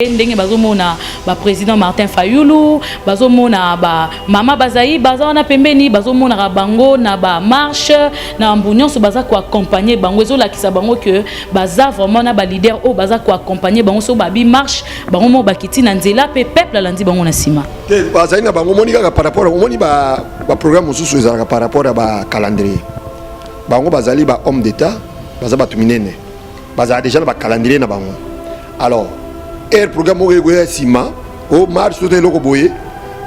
ndenge bazomona ba président Martin Fayulu bazomona ba mama bazayi bazana pembeni bazomona bango na ba marche na mbunyon so baza ko accompagner bango ezolakisa bango que baza vraiment na ba leader o baza ko accompagner bango so ba bi marche bango mo bakiti na nzela pe peuple landi bango na sima te bazayi na bango moni kaka par rapport omoni ba programme mususu ezalaka par rapport à ba calendrier bango bazali ba homme d'état baza batu minene baza déjà na ba calendrier na bango alors programme au Sima au marche tout le boye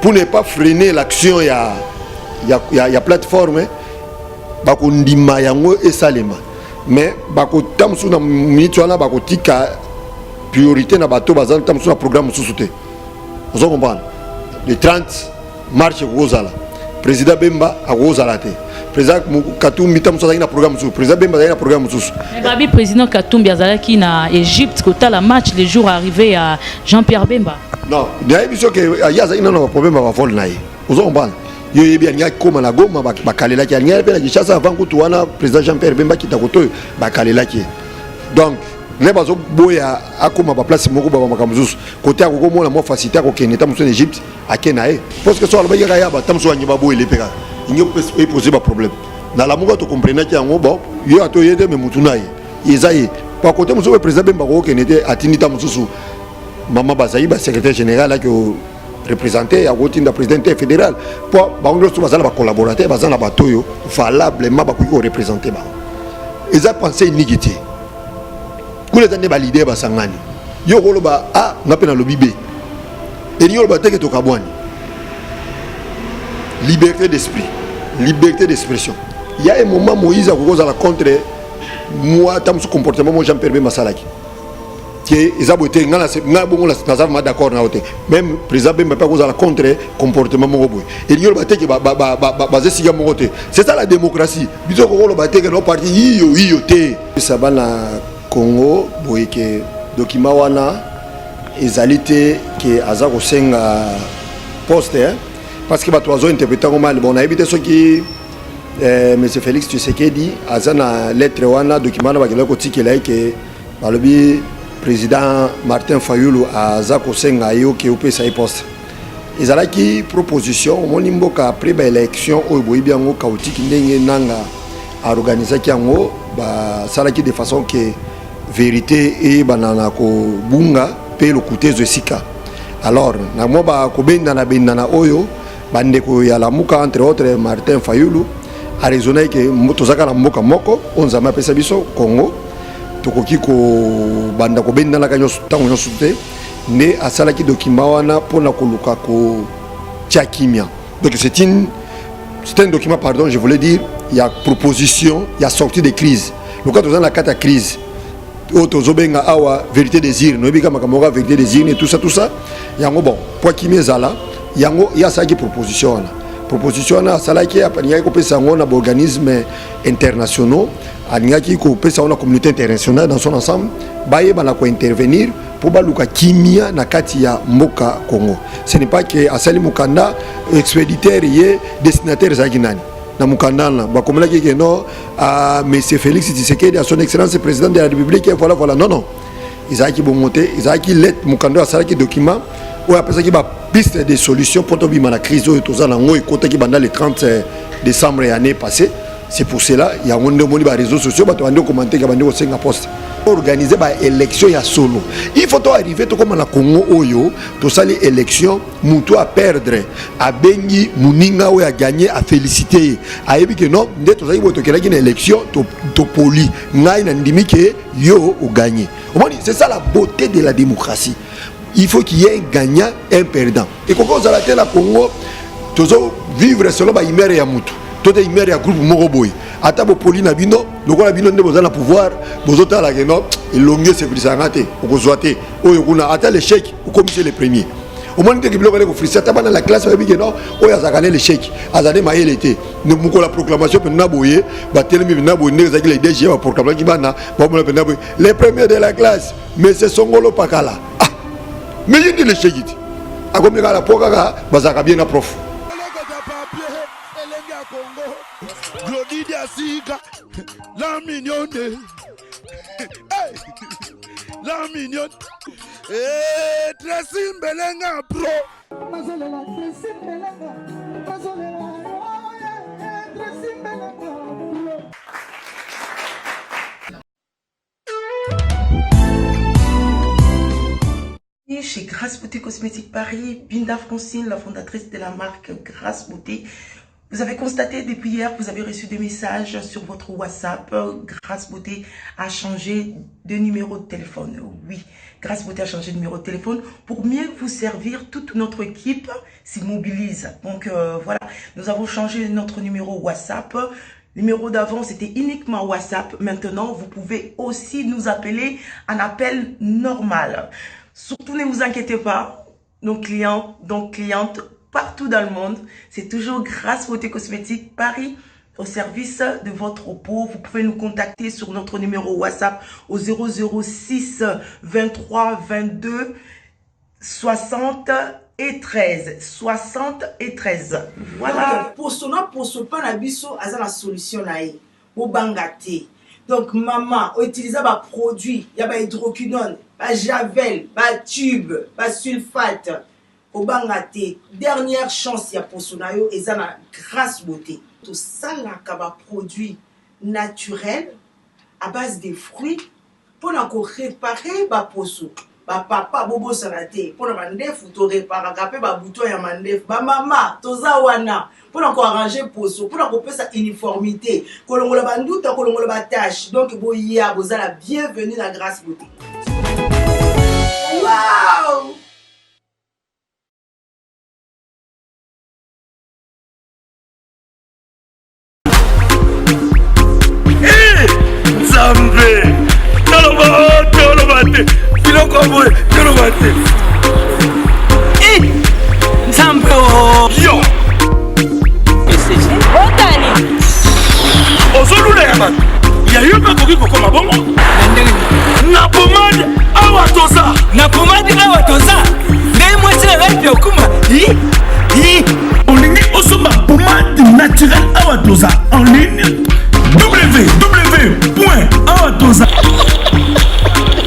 pour ne pas freiner l'action ya plateforme bako ndima yango esalema mais bako tamsu na minute wana bako tika priorité na bato bazan tamsu na programme sous-souté vous comprenez le 30 marche Rosala président Bemba a Rosala te président Katumbi tamsu na programme sous président Bemba na programme sous Babi président Katumbi azalaki na Égypte kota la match les jours arrivés à Jean-Pierre Bemba non il y que yaza ina na problème ba vol na ye vous comprenez yo yebi anya koma na goma bakalela ki anya pe na Kinshasa avant que tuana président Jean-Pierre Bemba kitakoto bakalela ki donc ne bazo boya akoma ba place moko ba makamuzusu côté akoko mona mo facilité ko keneta muso en Égypte akenae parce que so alba ya ba tamso anya ba boye lepeka il peut poser des problèmes. Dans la mouvement, tu comprends qu'il y a un bon, il y a tout mais moutunaï. Isaïe, par contre, monsieur le président Bemba qui était à Tinita Moussou, Maman Bazaï, secrétaire général qui représenté à côté de la présidente fédérale. Pour Bangladesh, tu vas collaborateur, tu vas batoyo, valablement, tu vas représenter. Ils ont pensé une iniquité. Vous les avez validés, Basangani. Yo Roloba, ah, on appelle le bibé. Et nous, le bâtiment est au Kabouani. Liberté d'esprit, liberté d'expression. Il y a un moment Moïse a cause à la contre moi tam ce comportement moi Jean-Pierre Bemba Salaki. Que ils a beauté ngala bon la d'accord na ote. Même président Bemba pas cause à la contre comportement mo boy. Et il y a le que basé siga mo côté. C'est ça la démocratie. Biso ko le baté que no parti yo té. Ça va na Congo boy que document wana ezalité que azako senga poste parce que tu as interprété mal bon on a évité ce qui monsieur Félix Tshisekedi a une lettre wana document ba kele ko tikela ke balobi président Martin Fayulu a zako senga yo ke opesa i poste ezalaki proposition moni mboka après ba élection oyo boyi biango chaotique ndenge nanga a organiser kiango ba salaki de façon que vérité et banana ko bunga pe le côté de sika alors na mo ba ko benda na oyo bandeko ya lamuka entre autres Martin Fayulu a raisonné que tozaka na mboka moko onza mapesa biso Congo tokoki ko banda ko benda na kanyo tango nyo sute ne asala ki document wana pona ko luka ko tchakimia donc c'est un document pardon je voulais dire il y a proposition il y a sortie de crise le cas dans la carte crise otozobenga awa vérité désir no bika makamora vérité désir et tout ça yango bon pour qui mezala yango ya saki proposition na salaki apanya ko pesa ngona ba organisme internationaux alingaki ko pesa ona communauté internationale dans son ensemble baye bana ko intervenir pour baluka kimia na kati ya mboka Congo ce n'est pas que asali mukanda expéditeur yé destinataire zaginani na mukanda na ba komela ke no à monsieur Félix Tshisekedi à son excellence président de la République voilà non izaki bongote izaki lettre mukanda asalaki document ou après ça qui va piste des solutions pour tomber dans la crise où tous en ont écouté qui pendant le 30 décembre l'année passée c'est pour cela il y a un monde des réseaux sociaux bah tu vas commenter qu'il y a un cinq poste organiser bah élection ya solo il faut arriver tout comme la Congo oyo tout ça les élections mutu à perdre à bengi muninga ou à gagner à féliciter à ebi que non dès tout ça il faut que une élection to poli ngai na ndimi que yo ou gagner c'est ça la beauté de la démocratie. Il faut qu'il y ait un gagnant et un perdant. Et quand vous allez à Congo, vous allez vivre selon la imère et la moutou. Tout est imère et groupe Moroboy. À bo poli na bino, le quoi la bino ne vous allez pouvoir, vous autres à la guénon, et l'ongue c'est plus sangaté, ou vous zoité, ou vous avez atteint l'échec, ou comme c'est le premier. Au moins, que vous avez fait dans la classe, vous avez dit non, ou vous avez gagné l'échec, vous avez maillé l'été. Nous avons la proclamation pour Naboye, les DG, la proclamation qui va les premiers de la classe, mais c'est Songolo Pakala. Mais je dis l'échec. A comme la poka, bazaka bien à prof. La mignonne. Tracy Mbelenga pro. Chez Grâce Beauté Cosmétique Paris, Binda Francine, la fondatrice de la marque Grâce Beauté. Vous avez constaté depuis hier, vous avez reçu des messages sur votre WhatsApp. Grâce Beauté a changé de numéro de téléphone. Oui, Grâce Beauté a changé de numéro de téléphone pour mieux vous servir. Toute notre équipe s'y mobilise. Donc voilà, nous avons changé notre numéro WhatsApp. Numéro d'avant, c'était uniquement WhatsApp. Maintenant, vous pouvez aussi nous appeler en appel normal. Surtout, ne vous inquiétez pas. Nos clients, donc clientes, partout dans le monde, c'est toujours Grâce Beauté Cosmétique Paris au service de votre peau. Vous pouvez nous contacter sur notre numéro WhatsApp au 006 23 22 60 et 13. 60 et 13. Voilà. Pour ce pas la biso, à la solution là. Au bangate. Donc maman, utiliser des produits, il y a des hydroquinone, des javel, des tubes, des sulfate. Au bangate, dernière chance il y a pour sonayo et ça la Grâce Beauté. Tout ça là comme produit naturel à base de fruits pour encore réparer ba poso. Ba papa bobo salate pour na mandef to réparer capé ba bouton ya mandef. Ba mama toza wana pour encore arranger poso, pour encore faire sa uniformité. Kolongola banduta kolongola ba tâche. Donc boya bozala bienvenue à Grâce Beauté. Wow! Zambe. Tolobate. Filokoboy, tolobate. Zambe. Yo. Otani. Ozolula ya man. Ya yoka koki kokoma bongo. Na pomade awa toza. Na pomade awa toza. Ngai mwasi na ngai okuma. Olingi osomba pomade naturelle awa toza en ligne. www.awatoza.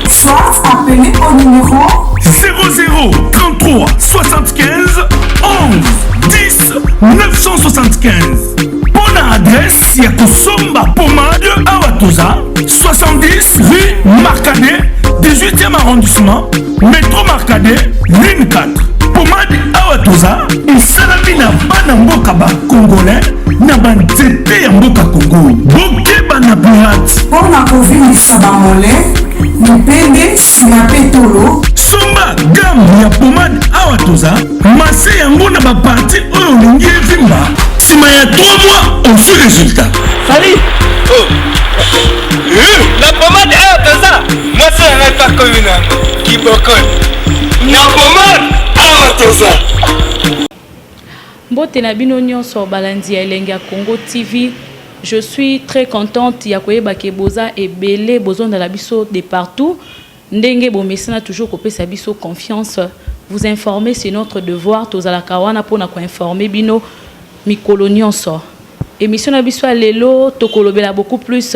Soit appelez au numéro 00 33 75 11 10 975. Bonne adresse, il y a Kosomba Pomade Awatoza, 70 rue Marcadet, 18e arrondissement, métro Marcadet, ligne 4. Pomade Awatoza, et Salamina Banamboka ba Congolais, Nabanzete Yamboka Congo. Bokeba na pirate. pour la COVID Sabamole, le PD Sinapetolo. Somba gamme ya pomade Awatoza, masse yango na ba parti oyo lingi evimba. Sima ya 3 mois, on fait résultat. Salut. La pomade Awatoza. Moi c'est un pas comme une qui bokon. La pomade Awatoza. Mbote na bino nyonso balandi ya Elenge ya Congo TV. Je suis très contente ya koyeba ke boza ebele bozon de la biso de partout. Ndenge bo mesana toujours kopesa biso confiance. Vous informer c'est notre devoir tozala kawana pona ko informer bino mikolo nyonso. Émission na biso lelo tokolobela beaucoup plus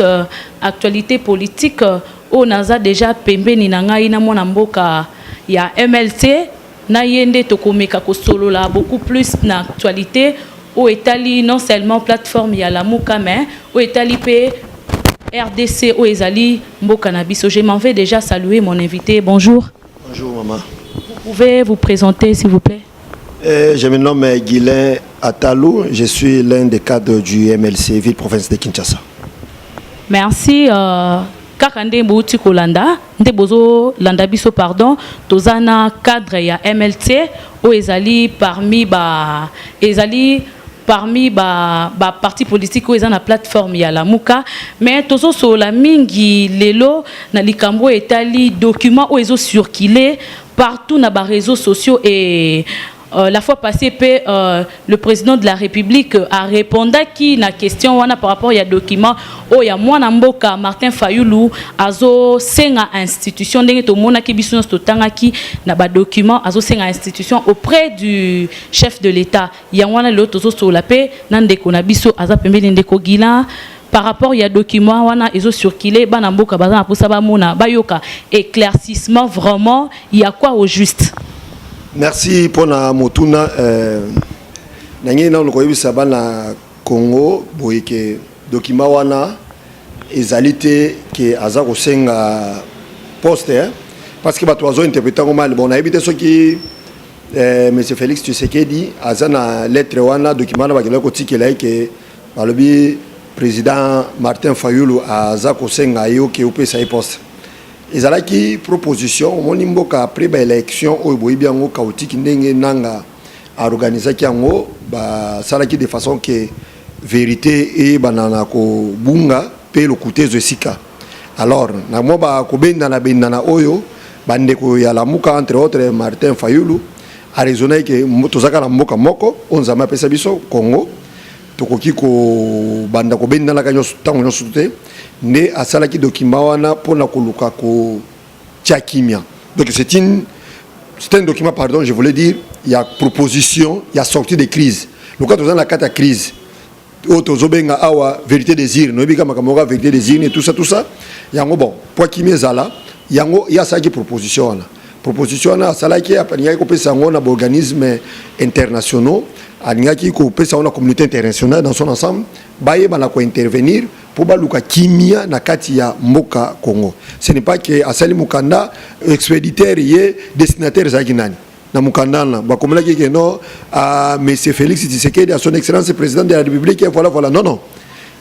actualité politique o naza déjà pembeni na ngai na mona mboka ya MLT na yende tokomeka ko solola beaucoup plus na actualité au etali non seulement plateforme ya la Muka mais au etali pe RDC au ezali mboka na biso. Je m'en vais déjà saluer mon invité. Bonjour. Bonjour maman. Vous pouvez vous présenter s'il vous plaît? Je me nomme Guilain Atalou, je suis l'un des cadres du MLC Ville Province de Kinshasa. Merci. Kaka nde mbouti kolanda nde bozo landa biso pardon tozana cadre ya MLT o ezali parmi ba parti politique ou na plateforme ya la Muka mais tozo so la mingi lelo na likambo etali document o ezo circuler partout na ba réseaux sociaux et la fois passée, le président de la République a répondu qui na question wana par rapport à document oh ya mwana mboka Martin Fayoulou azo senga institution ndenge to mona ki biso to tangaki na ba document azo senga institution auprès du chef de l'État ya wana le tozo so la paix nande ko na biso aza pembeni ndeko Gila par rapport il y a document wana ezo circuler bana mboka bazana pour ça ba mona bayoka éclaircissement vraiment il y a quoi au juste. Merci pour la motuna nangi na lokoyebi sabana Congo boyeke document wana ezalité que aza ko senga poste parce que bato azo interpréter mal bon na ebité ce qui monsieur Félix Tshisekedi azana lettre wana document na bakela ko tikela ke balobi président Martin Fayulu aza ko senga yo ke opesa poste ezalaki proposition moni mboka après ba élection oyo boyebi yango chaotique ndenge nanga a organiser yango ba salaki de façon que vérité et banana ko bunga pe le côté de sika alors na mo ba ko benda na oyo bande ko ya lamuka entre autres Martin Fayulu a raisonné que tozaka na mboka moko onza ma pesa biso Congo tokoki ko banda ko benda na kanyo tango nyo sute ne asalaki document wana pona ko luka ko tchakimia donc c'est un document pardon je voulais dire il y a proposition il y a sortie de crise le cas dans la carte crise autozobenga awa vérité des îles no bika makamora vérité des îles et tout ça yango bon pour kimia zala yango ya ça qui proposition na sala qui apanya ko pesa ngona organisme internationaux alingaki ko pesa ona communauté internationale dans son ensemble baye bana ko intervenir pour baluka kimia na kati ya mboka Congo. Ce n'est pas que asali mukanda expéditeur yé destinataire za kinani na mukanda na ba komela ki no à monsieur Félix Tshisekedi à son excellence président de la République voilà non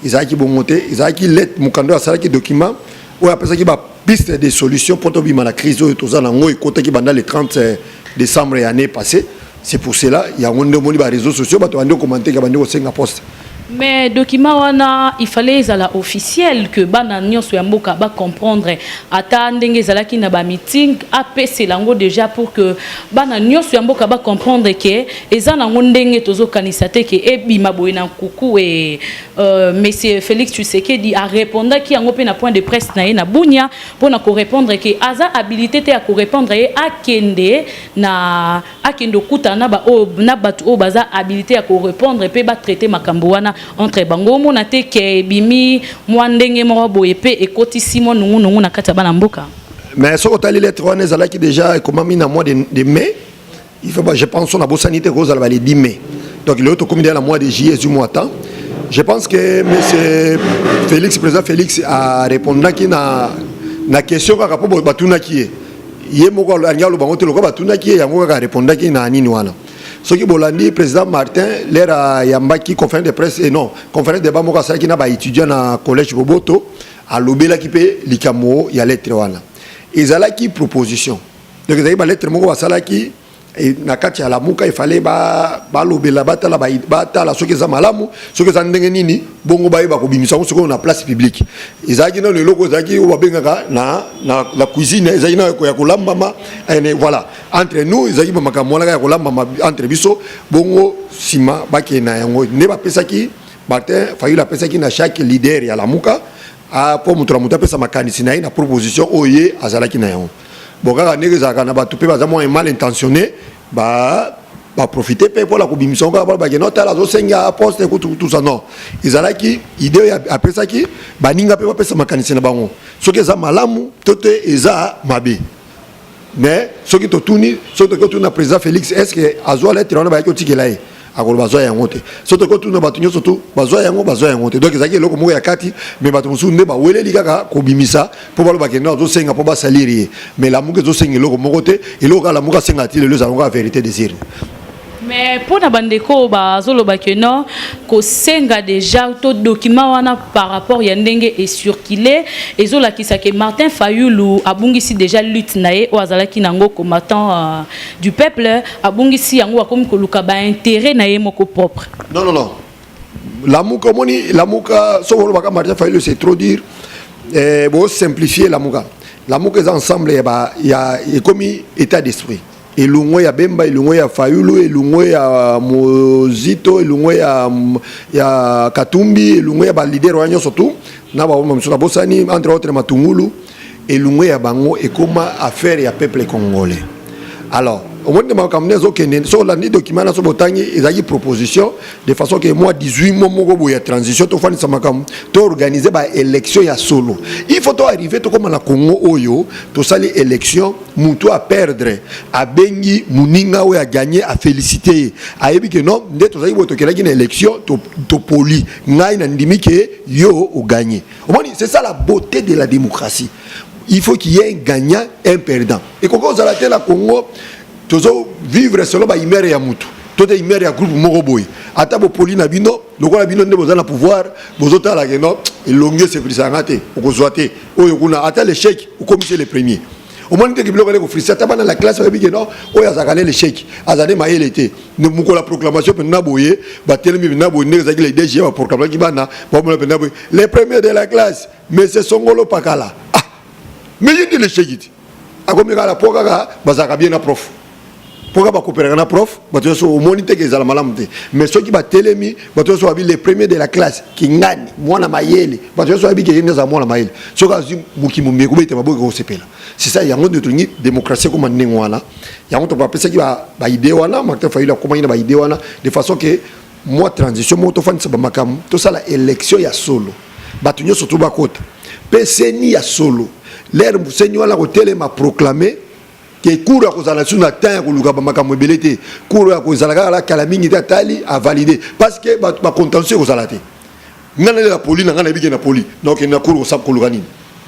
izaki bongote izaki let mukanda asala ki document ou après ça qui ba piste de solutions pour to bima na crise oyo tozana ngo ekota ki banda le 30 décembre année passée. C'est pour cela il y a un moni ba réseaux sociaux ba to ando commenter ka bandi ko senga poste. Mais document wana il fallait la officiel que bana nyonso ya mboka ba comprendre ata ndenge zalaki na ba meeting APC lango déjà pour que bana nyonso ya mboka ba comprendre que ezana ndenge tozo kanisate que ebima boyena kuku et monsieur Félix Tshisekedi a répondre qui yango pe na point de presse na bunya pour na ko répondre que aza habilité te à ko répondre akende na akendo kutana ba o na batu o baza habilité à ko répondre pe ba traiter makambo wana entre bango mona te ke bimi mwandenge mo boye pe ekoti simon nungu na kati bana mboka mais so otali lettre wana ezalaki déjà comment mis na mois de mai il faut je pense on a beau sanité cause va les 10 mai donc le autre comme dans le mois de juillet du mois temps je pense que monsieur Félix président Félix a répondu qui na question ka po batuna ki ye moko alingalo bango te lokaba batuna ki yango ka répondre qui na nini wana. Ce qui bolandi président Martin l'air à yambaki conférence de presse et non conférence de bamoka ça qui n'a pas étudiant na collège Boboto à lobela qui pe likamo ya lettre wana ezalaki proposition donc ezali ba lettre moko basala ki na kati ya lamuka il fallait ba lobela batala batala soki za malamu soki za ndenge nini bongo ba ko bimisa soki na place publique ezalaki na leloko ezalaki o bengaka na la cuisine ezalaki na ko ya kolambama voilà entre nous ezalaki ba makamona ya kolambama entre biso bongo sima bakena yango ne ba pesaki Martin Fayulu pesaki na chaque leader ya lamuka a po mutra muta pesa makanisi na ina proposition oye azalaki na yango boka ndenge zaka na batu pe baza mal intentionné ba profiter pe pour la commission ba ba que nota la zo senga poste tout ça non izalaki idée après ça qui baninga pe ba pesa makanisi na bango soki za malamu tote eza mabe mais soki to tuni soki to tuna président Félix est-ce que azwa lettre on ba ko tikela e akolo bazwa yango te soki to tuna batu nyoso to bazwa yango te donc ezaki loko moko ya kati mais batu musu nde ba weleli kaka ko bimisa po balo ba kenda zo senga po ba saliri mais la muke zo senga loko moko te eloko la muka senga ti le zalonga la vérité désir. Mais pour na bandeko ba zolo ba que non ko senga déjà tout document wana par rapport ya ndenge et circulé ezola ki que Martin Fayulu abungisi déjà lutte nae o azalaki nango combattant du peuple abungisi yango comme ko luka ba intérêt nae moko propre. Non la muka so wolo ba Martin Fayulu c'est trop dire bon simplifier la muka est ensemble il y a comme état d'esprit. Elungo ya Bemba, elungo ya Fayulu, elungo ya Mozito, elungo ya Katumbi, elungo ya ba leader wanyo surtout na ba msuna bosani entre autres Matungulu, elungo ya bango et comment affaire ya peuple congolais. Alors, au moins de ma campagne sur la ni document na so botangi ezaki proposition de façon que moi 18 mois moko ya transition to fani sama kam to organiser ba élection ya solo. Il faut to arriver to comme na Congo oyo to sali élection mutu a perdre a bengi muninga o a gagner a féliciter a yebi que non nde to zaki bo to kelaki na élection to poli ngai na ndimi que yo o gagner. C'est ça la beauté de la démocratie. Il faut qu'il y ait un gagnant et un perdant. Et quand vous allez la Congo, vous vivre selon la imère et Moutou. Tout est imère et groupe Moroboy. Ata bo poli na bino, le quoi la bino ne vous allez pouvoir, vous autres la geno, et longue c'est plus arrêté, ou vous zoate, ou vous na ata l'échec, ou comme c'est les premiers. Au moins que vous avez offert, ça dans la classe avec geno, ou ya zakane l'échec, azane maïl était. Nous mouko la proclamation pour naboyer, batel mi naboy, ne zaki les DG va proclamer qui bana, bon naboy. Les premiers de la classe, mais c'est Songolo Pakala. Mais il dit l'échec. A comme la poga, bazaka bien na prof. Poga ba coopérer na prof, bato so au monité que za la malamte. Mais ceux qui ba telemi, bato so abi les premiers de la classe qui ngani, mwana mayele, bato so abi que yenda za mwana mayele. So ka muki mumbe ko bete maboka ko sepela. C'est ça yango de tuni démocratie comme nengwana. Yango to ba pesa ki ba idée wana, Martin Fayulu comment ina ba idée wana de façon que moi transition mo to fani sa ba makam, to ça la élection ya solo. Bato nyo surtout ba kota. PCNI ya solo. L'air Seigneur la hôtel m'a proclamé que cours à cause de la sous la terre ou le gabamaka mobilité cours à cause de la calamité tali a validé parce que ma contentieux aux alatés n'allez la police n'a rien bien la police donc il n'a cours au sable colorani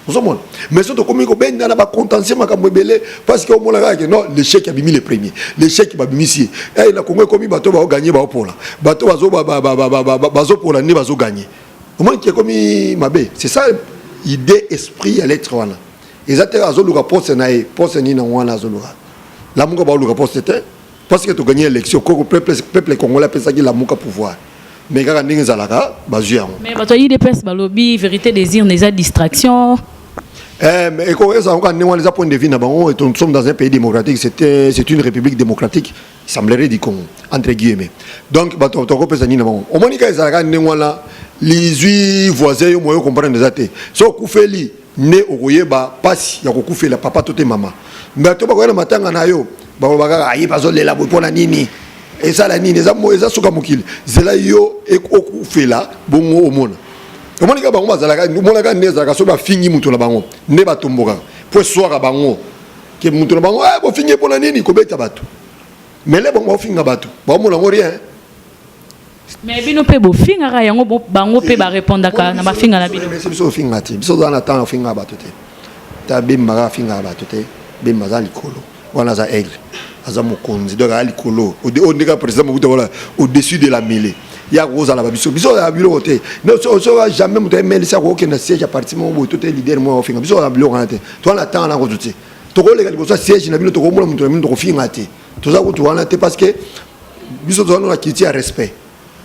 vous savez mais surtout comme il ben n'a pas contentieux ma mobilité parce que au moins là que non l'échec a mis les premiers l'échec va bimissier et il a comme bateau va gagner ba pour là bateau bazo pour la ne bazo gagner au moins qui est comme mabé c'est ça idée esprit à l'être wana exactement azoluka poste nae poste ni na wana azoluka la muka ba luka poste te parce que tu gagner élection ko peuple congolais pensa ki la muka pouvoir mais kaka ndenge zalaka bazuya mais bato yi depes balobi vérité désir neza distraction mais ko eza encore ne wana za point de vue na bango et nous sommes dans un pays démocratique c'est une république démocratique il semblerait du Congo entre guillemets donc bato ko pensa ni na bango o monika ezalaka ndenge wana les voisins yo moyo comprendre des athées so kufeli ne okoyeba pasi ya kokufela papa tote mama mais to bakoyena matanga na yo bakaka ayi bazolela bopona nini esala nini eza suka mokili zela yo ekokufela bongo omona omonika bango bazalaka omonaka nezalaka so bafingi mutu na bango ne batomboka po soka bango ke mutu na bango bofingi pona nini kobeta bato mais le bango bafinga bato baomona ngo rien. Mais bino pe bo finga ra yango bango pe ba répondre ka na ba finga na bino. Mais c'est biso finga ti. Biso dans attend finga ba toté. Ta bimba finga ba toté. Bimba za likolo. Wana za aigle. Aza mokonzi donc a likolo. Au ndeka président mokuta voilà au-dessus de la mêlée. Ya rosa la biso. Biso ya bilo côté. Ne so jamais muta mêlée ça ko na siège à partir mo toté leader mo finga. Biso ya bilo ngate. Toi na attend na ko toté. To ko lega biso siège na bino to ko mo mutu na bino to finga ti. To za ko to wana te parce que biso to na kiti à respect.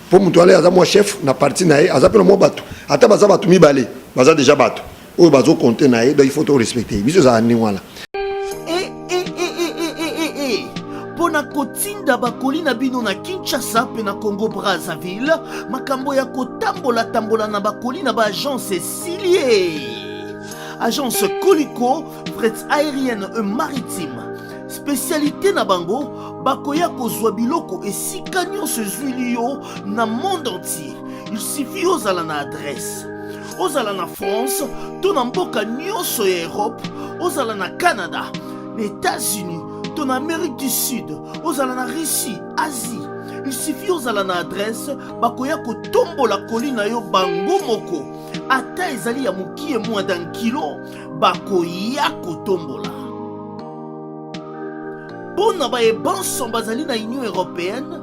Pour moi, aza moi chef na parti nae aza pe mo bato ata baza bato mibale baza déjà bato o bazo compter nae donc il faut tout respecter biso za ni wala pona kotinda bakoli na bino na Kinshasa pe na Congo Brazzaville makambo ya kotambola na bakoli na ba agence Silier agence Colicot fret aérienne et maritime spécialité na bango bakoya kozwa biloko esika nyonso ezwili yo na monde entier. Il suffit ozala na adresse ozala na France to na mboka nyonso ya Europe ozala na Canada na États-Unis to na Amérique du Sud ozala na Russie Asie. Il suffit ozala na adresse bakoya kotombola koli na yo bango moko ata ezali ya mokie moins d'un kilo bakoya kotombola. Pour na ba ebanso bazali na Union Européenne,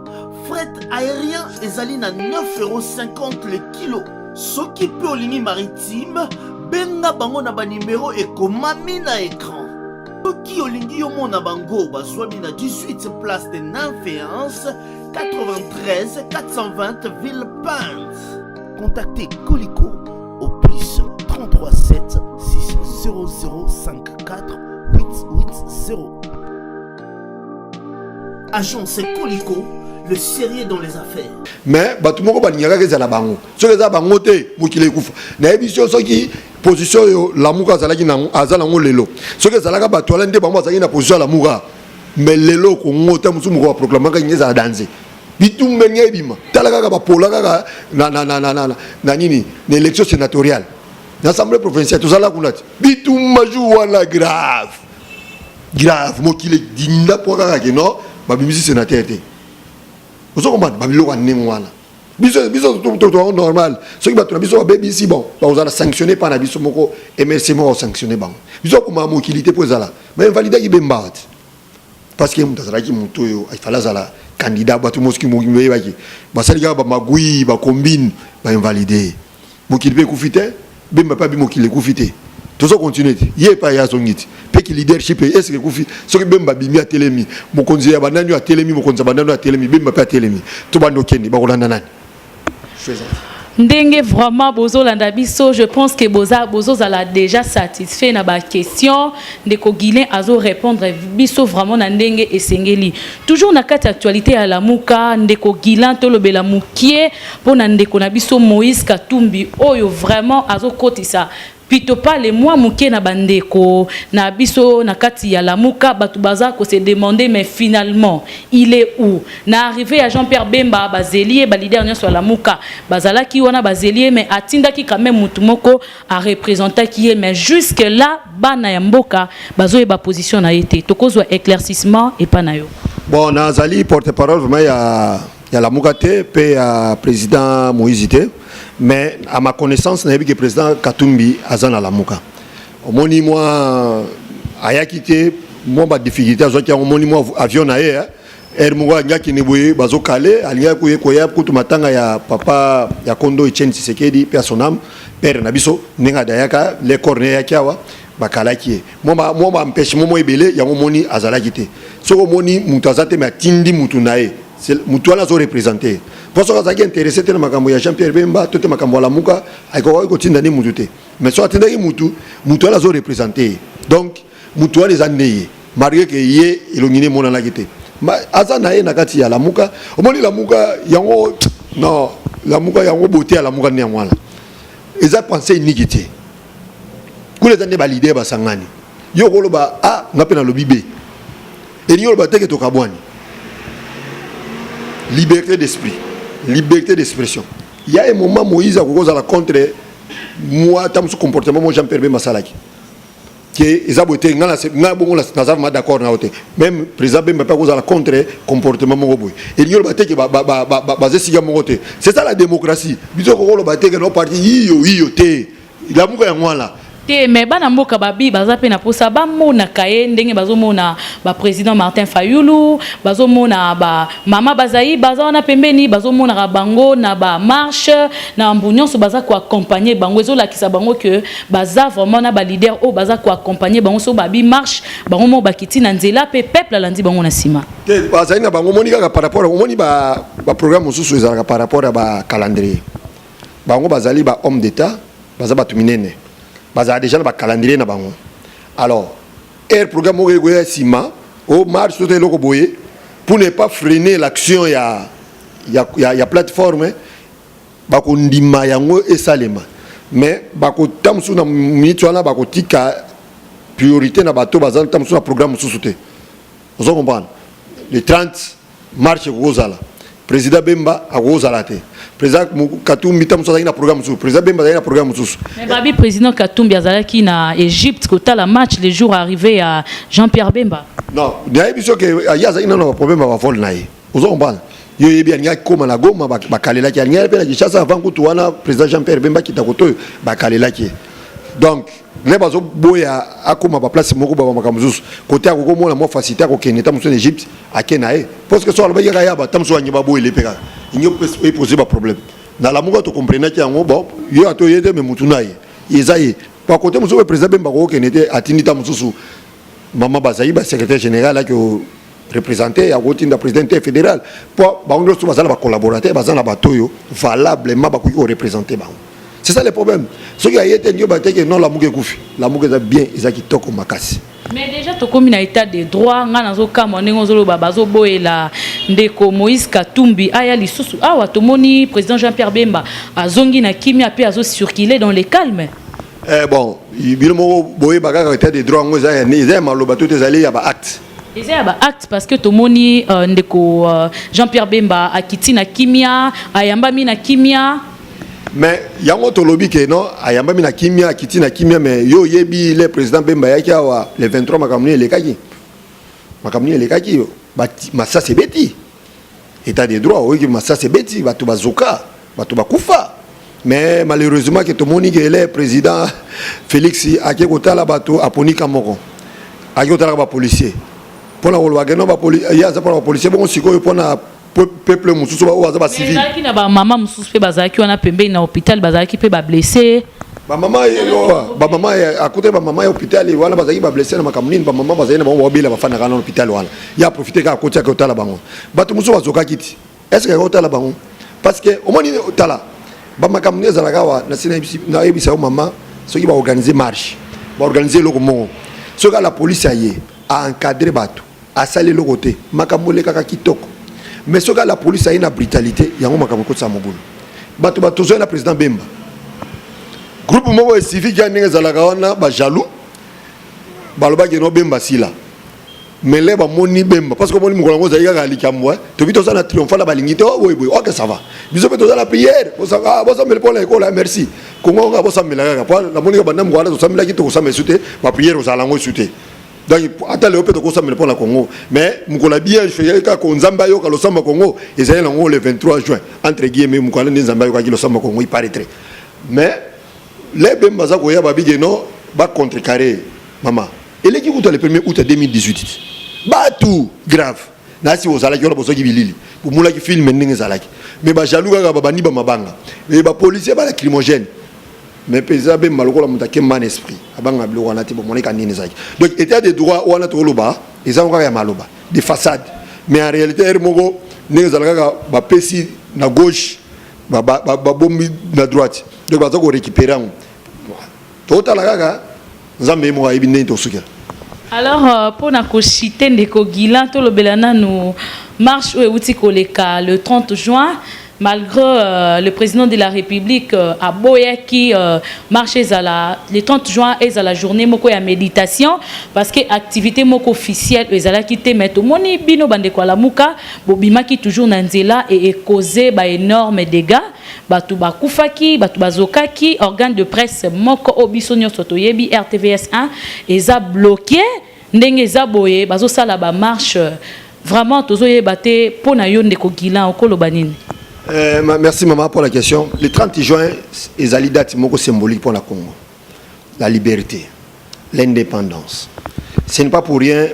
fret aérien ezali na 9,50 € le kilo. Soki pe olingi maritime, benga bango na ba numéro ekomami na écran. Soki olingi yo mona bango bazwami na 18 place de Nanféance, 93 420 Villepinte. Contactez Colicot au plus 33 7 600 54 880. Agence Colicot, le sérieux dans les affaires. Mais tout le monde va dire que c'est la bango. Ce que c'est la bango, c'est qu'il est couf. Na émission qui position la mouka zalaki na azala ngo lelo. Ce que zalaka batola ndé bango zalaki na position la mouka. mais lelo Congo tamusu moko proclamer ka nyeza a danser bitumbe nyebima tala kaka ba pola kaka na nini na élection sénatoriale l'Assemblée provinciale tout ça là kunati bitumba jouala grave mokile dinda pour kaka ke non ba bimisi sénateur té vous comprenez ba biloko nemwana biso tout normal ce qui va tout biso ba ici bon ba vous allez sanctionner par na biso moko MRC moko sanctionner bon biso kuma mokilité pour ça là mais valider ki bemba parce que mutazalaki mutoyo il fallait zala candidat batu moski mokimbe baki basalika ba magui ba combine ba invalider mokilité kufite bemba pas bi mokilé kufite tout ça continue yé pas ya songiti pe ki leadership est-ce que kufi ce que bemba bimi a telemi mokonzi ya bananyo a telemi mokonzi bananyo a telemi bemba pas telemi to bando kendi ba kolanda nani fais ça. Ndenge vraiment bozolanda biso, je pense que bozo zala déjà satisfait na ba question ndeko Guilin azo répondre biso vraiment na ndenge esengeli. Toujours na kati actualité à la muka ndeko Guilin to lobela mukie pona ndeko na biso Moïse Katumbi oyo vraiment azo kotisa pito pas les mois mukie na bandeko na biso na kati ya la muka batu baza ko se demander mais finalement il est où na arrivé à Jean-Pierre Bemba bazelier ba leader nyonso la muka bazala ki wana bazelier mais atinda ki quand même mutu moko a représenter qui est mais jusque là bana ya mboka bazo e ba position na été tokozwa éclaircissement et pas na yo bon nazali porte-parole vraiment ya la muka te pe ya président Moïse te. Mais à ma connaissance, n'a pas que le président Katumbi azana la muka. Au moni moi ayakité moi ba difficulté azo kia au moni moi avion na e mwa nya ki neboye bazo calé alia ko yekoya kutu matanga ya papa ya Kondo Etienne Tshisekedi pe sonam père na biso ninga dayaka les cornets ya kiawa bakalaki moi empêche moi ebele ya moni azala kité. Soko moni mutazate ma tindi mutu nae. C'est mutuala zo représenter. Pour ça que intéressé te makambo ya Jean-Pierre Bemba tout makambo la muka ayiko ko tinda ni mututé. Mais so atinda ki mutuala zo représenter. Donc mutuala les années malgré que yé ilongine mona la kité. Ma azana na kati ya la muka, omoni la muka yango non, la muka yango beauté la muka ni amwala. Eza pensé nikité. Kule tande ba leader ba sangani. Yo ko loba a ngape na lobibe. Et yo loba teke to kabwani. Liberté d'esprit, liberté d'expression. Il y a un moment Moïse a cause à la contre moi tam ce comportement moi Jean-Pierre Bemba salaki. Que ils a beauté ngala bongo la nazava d'accord na ote. Même président Bemba pas cause à la contre comportement mon boy. Et il baté que basé siga mon côté. C'est ça la démocratie. Biso ko lo baté que no parti yo te. La muka ya ngwala. Te mais bana mboka babi baza pe na posa ba mona kaye ndenge bazo mona ba président Martin Fayulu bazo mona ba mama bazayi baza na pembeni bazo mona ka bango na ba marche na mbunyon so baza ko accompagner bango ezola kisa bango que baza vraiment na ba leader o baza ko accompagner bango so babi marche bango mo bakiti na nzela pe peuple landi bango na sima te bazayi na bango moni ka par rapport moni ba programme mususu ezala par rapport à ba calendrier bango bazali ba homme d'état baza ba tuminene baza déjà le calendrier na bango alors programme au sima au marche tout le boye pour ne pas freiner l'action ya plateforme bako ndima yango esalema mais bako tamsu na minute wana bako tika priorité na bato baza tamsu na programme sous-souté vous comprenez le 30 marche gozala président Bemba a gozala te président Katumbi tam so na programme sous président Bemba na programme sous mais babi président Katumbi azalaki na Égypte kota la match les jours arrivés à Jean-Pierre Bemba non il biso que ya za ina no problème ba vol nae vous comprenez yo yebi anya koma na goma ba kalela ki anya pe na Kinshasa avant kutu wana président Jean-Pierre Bemba kitakoto ba kalela ki donc les bazo boya akoma ba place moko ba makambo sous côté akoko mona mo facilité ko keneta muso en Égypte akenae parce que so alba ya ba tam so anya ba boye lepeka il peut poser un problème. Dans la mouvement, tu comprends qu'il y a un bon, il y a un peu de moutunaï. Il y a par côté, monsieur le président Bemba qui était à Tinita Moussou, Maman Bazaï, secrétaire général, qui représentait à côté de la présidente fédérale. Pour Bango, tu vas aller collaborateur, vas aller bateau, valablement, représenter. C'est ça le problème. Ce qui a été dit, non, la mougue est gouffi. La mougue est bien, ils ont qui toquent au macassi. Mais déjà to komi na état de droit ngana zo kama ndenge zo loba bazo boela ndeko Moïse Katumbi aya lisusu awa tomoni président Jean-Pierre Bemba azongi na kimia pe azo circuler dans les calmes bon bino mo boye bagaka état de droit ngoza ya ne maloba tout ezali ya ba acte Et c'est un acte parce que tout le monde ndeko Jean-Pierre Bemba akiti na kimia, ayamba mi na kimia. Mais yango to lobby que non, ayamba mi na kimia, akiti na kimia mais yo yebi le président Bemba yaki awa le 23 makamuni le kaki. Makamuni le kaki yo. Massa c'est bêti. État des droits, oui, massa c'est bêti, batu bazoka, batu bakufa. Mais malheureusement que tout le monde que le président Félix akekota la bato aponi kamoko. Akekota la policier. Pour la wolwageno ba policier, il y a za pour la policier bon siko pour na peuple mususu ba za ba civil. Mais na ba maman mususu pe bazaki wana pembe na hôpital bazaki pe ba blessé. Ba maman à côté ba maman hôpital wana bazaki ba blessé na makamuni ba maman bazaki na ba wabila ba fana kana hôpital wana. Ya profiter ka côté ka la bango. Bato mususu bazoka kiti. Est-ce que ka la bango? Parce que au moins tala ba makamuni za lagawa na sina na ebisa maman ceux qui va organiser marche, va organiser le moment. Ce que la police a encadré bato. À saler le côté, makamole kaka kitoko. Mais ce que la police a une brutalité, il y a un makamoko sa mobulu. Bato bato zo na président Bemba. Groupe moko civique ya ninga zalaka wana ba jaloux. Baloba ke no Bemba sila. Mais les ba moni Bemba parce que moni mukolango za yaka likamwa. To vito ça na triomphe la balingité oh boy boy. OK ça va. Biso pe to za la prière. Bo ça me pour l'école merci. Kongo nga bo ça me la ka. La moni ka banda mwana to ça me la ki to ça me souté. Ma prière aux alango souté. Donc attends le peut ko ça me pour la Congo mais mukola bien je ka ko nzamba yo ka lo samba Congo et ça le 23 juin entre guillemets mukola nzamba yo ka lo samba Congo il paraîtrait mais les Bemba za ko ya babige no ba contrecarrer maman et les qui coûte le 1er août 2018 ba tout grave na si ozala ki boso ki bilili pour mula ki film ndenge zalaki mais ba jaloux ka ba ni ba mabanga mais ba policier ba lacrymogène. Mais président Bemba lokola mutake man esprit abanga bilo wana te bomone kanini zaki donc état des droits wana to loba ezanga ka ya maloba des façades mais en réalité ermogo ndenge zalaka ba pesi na gauche ba bombi na droite donc baza ko récupérer to tala kaka nzambe mo ayibi ndenge to suka. Alors pour na ko citer ndeko Gilan to lobelana no marche ou uti koleka le 30 juin. Malgré le président de la République à Boyaki marche le 30 juin et à la journée moko ya méditation parce que activité moko officielle ezala quitté mais tout moni bino bande kwa la muka bobima ki toujours na nzela et causé ba énorme dégâts batu bakufaki batu bazokaki organe de presse moko obisonyo soto yebi RTVS 1 eza bloqué ndenge eza boye bazo sala ba marche vraiment tozo yebate pona yo ndeko Gilan okolo banini. Merci maman pour la question. Le 30 juin, les date symbolique pour la Congo. La liberté, l'indépendance. Ce n'est pas pour rien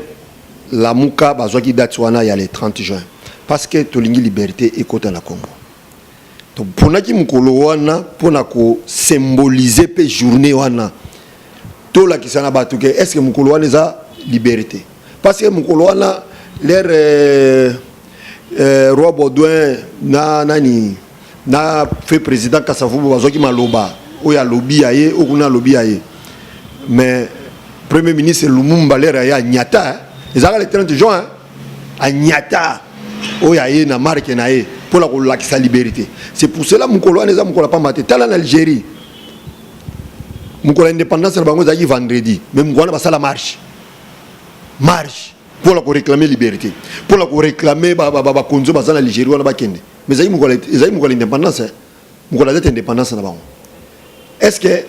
la Mouka Bazwaki date il y a le 30 juin. Parce que tu as une liberté et côté la Congo. Donc pour nous pour symboliser la journée tout la qui s'en a battu est-ce que Mukolo wana a liberté? Parce que Mukolo wana l'air Roi Baudouin na fait président Kasavubu bazoki maloba oya lobby aye okuna lobby aye mais premier ministre Lumumba lera ya nyata ezaka le 30 juin a nyata oya ye na marque na ye pour la sa liberté. C'est pour cela mukolo wana mukolo pas maté tala en Algérie mukolo indépendance na bango zaki vendredi mais mukolo ba sala marche pour la réclamer liberté, pour la réclamer konzo bazana Algérie wana bakende. Mais ça y mukolo indépendance, mukolo d'être indépendance na bango. Est-ce que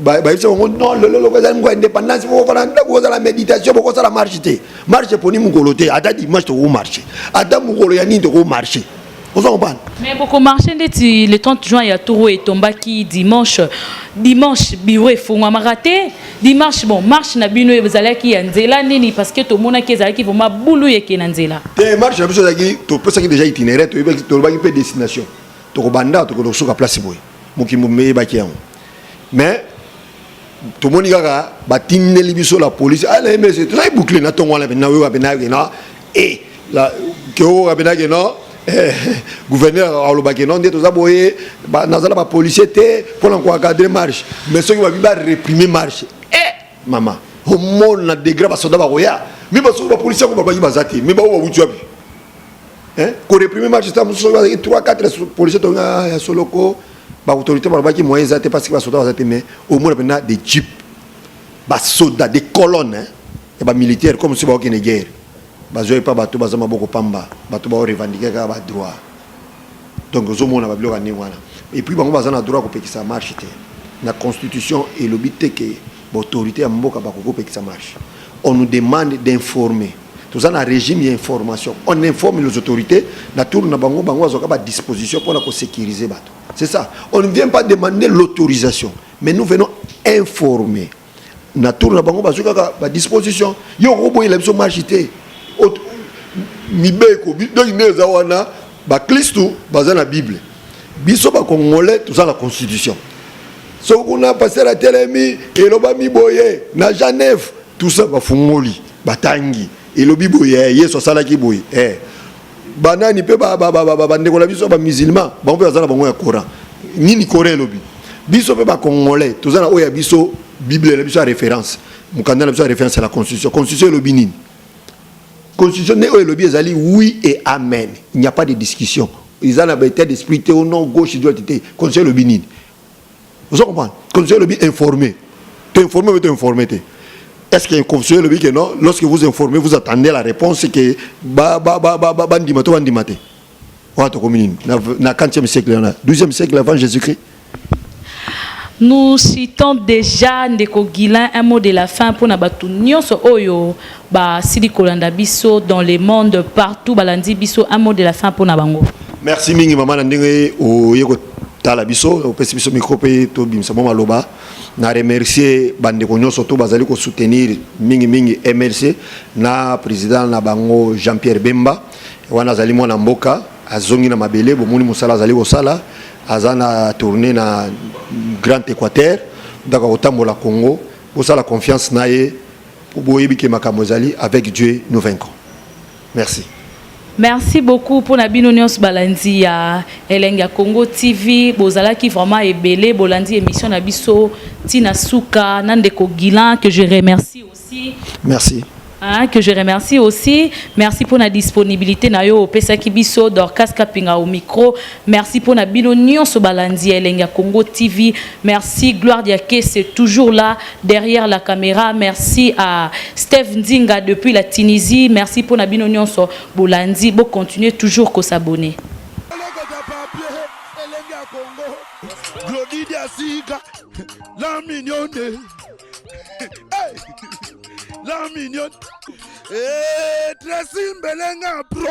non le indépendance faut faire la méditation pour ça la marche pour ni mukolo te ata dimanche to marcher. Ata mukolo ya ni to marcher. Vous comprenez? Mais beaucoup marché le 30 juin il y a Touro et Tombaki dimanche bureau faut raté dimanche bon marche na bino ezalaki ya nzela nini parce que to mona ki ezalaki vraiment boulou yeke na nzela te marche na biso ezalaki to pesa ki déjà itinéraire to baki pe destination to ko banda to ko soka place boy mokimbo me baki yango mais to moni kaka batindeli biso la police ala mais c'est très bouclé na tongo la na we na et la ke o abena ke no gouverneur alobaki non ndeto za boye nazala ba policier te pour encadrer marche mais ceux qui va réprimer marche maman au monde na degré ba soda ba roya mais ba so ba policier ko ba bazati mais ba wa wutu abi ko réprimer marche ça mo so 3-4 policiers to ya soloko ba autorité ba ba ki moyen zate parce que ba soda bazati mais au moins na des jeeps ba soda des colonnes et ba militaires comme si ba okene guerre bazoye pas bato bazama boko pamba bato ba revendiquer ka ba droit donc ozomona ba biloko ndenge wana et puis bango bazana droit ko pekisa marche te na constitution et le but que l'autorité à mboka ba ko pekisa marche on nous demande d'informer tout ça na régime d'information on informe les autorités na tour na bango azoka ba disposition pour la sécuriser bato c'est ça on ne vient pas demander l'autorisation mais nous venons informer na tour na bango bazoka ba disposition yo robo il a besoin marche te mibeko donc neza wana ba Christo baza na Bible biso ba congolais tout ça la constitution so on a passé la télémi et loba miboye na Genève tout ça ba fungoli batangi et lobi boye yeso sala ki boye banani pe ba ndeko la biso ba musulman ba pe bazana bango ya Coran nini Coran lobi biso pe ba congolais tout ça na oya biso Bible la biso référence mukanda la biso référence à la constitution lobi nini constitution ne oya lobi ezali oui et amen il n'y a pas de discussion ils ont la bête d'esprit au nom gauche droite constitution lobi nini vous comprenez constitution lobi informé t'informer ou t'informer est-ce qu'il y a un conseiller le dit que non lorsque vous informez vous attendez la réponse que bandimato bandimate wato komini na 40e siècle na 12e siècle avant Jésus-Christ. Nous citons déjà Ndeko Guilain un mot de la fin pour nabatu nyonso oyo ba sili kolanda biso dans le monde partout balandi biso un mot de la fin pour nabango. Merci mingi maman na ndenge o yeko tala biso o pesi biso micro pe to bimsa mama loba na remercier bandeko nyonso to bazali ko soutenir mingi MLC na président na bango Jean-Pierre Bemba wana zali mwana mboka azongi na mabele bomuni musala zali ko sala azana tourner na Grand Équateur donc otambola Congo pour ça la confiance naé pour boyebi ke makambo zali avec Dieu nous vaincrons. Merci. Merci beaucoup pour Nabino Nyos Balandi ya Elenga Congo TV. Bozala qui vraiment ebele Bolandi émission Nabiso Tina Souka Nandeko Guilain que je remercie aussi. Merci. Que je remercie aussi. Merci pour la disponibilité Nayo Pesa Kibiso Dorcas Kapinga au micro. Merci pour Nabino Nyos Balandi Elenga Congo TV. Merci Gloire Diaké c'est toujours là derrière la caméra. Merci à Steve Ndinga depuis la Tunisie. Merci pour Nabino Nyos Bolandi. Bon continuer toujours qu'au s'abonner. La mignonne Tracy Mbelenga pro